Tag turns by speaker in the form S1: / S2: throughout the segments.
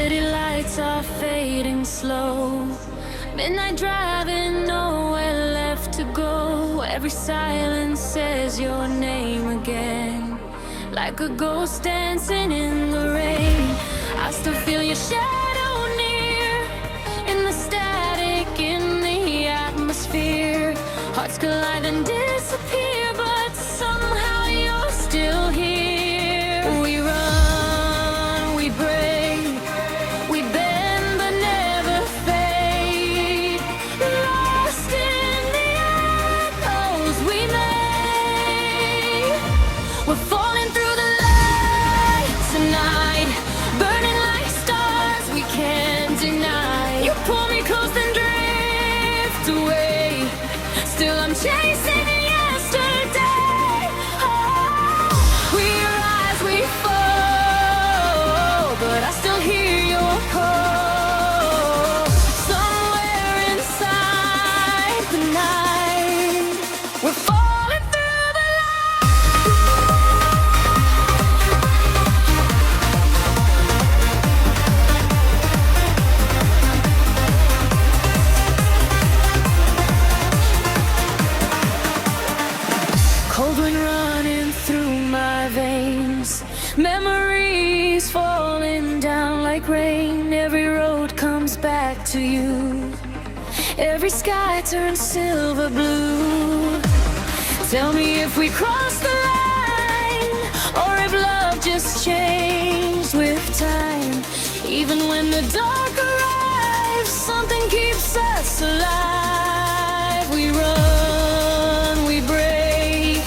S1: City lights are fading slow. Midnight driving, nowhere left to go. Every silence says your name again, like a ghost dancing in the rain. I still feel your shadow near, in the static, in the atmosphere. Hearts collide and disappear, but somehow you're still here. We run, we break, we bend but never fade. Lost in the echoes we made. We're falling through the light tonight, burning like stars we can't deny. You pull me close and drift away. Still I'm chasing yesterday. Oh, we rise, we fall, but I still hear your call. Somewhere inside the night, we're falling through the cold wind running through my veins, memories falling down like rain. Every road comes back to you, every sky turns silver blue. Tell me if we cross the line, or if love just changed with time. Even when the dark arrives, something keeps us alive. We run, we break,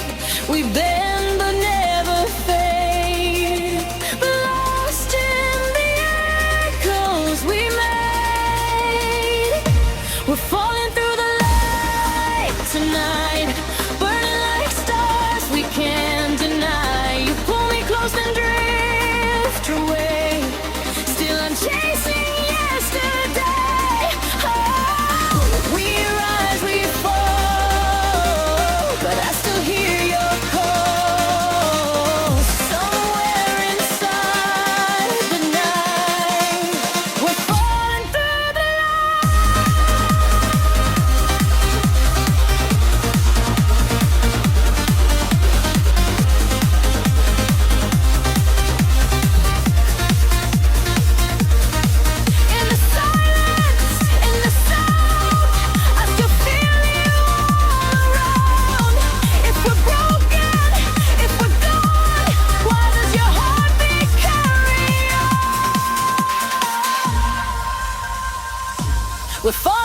S1: we bend but never fade. Lost in the echoes we made. We're falling through the light tonight, burning like stars we can't deny. You pull me close and drift away. Still I'm chasing yesterday. Oh, we rise, we fall, but I still hear your call. Somewhere inside the night, we're falling through the in the silence, in the sound. I still feel you all around. If we're broken, if we're gone, why does your heartbeat carry on? We're falling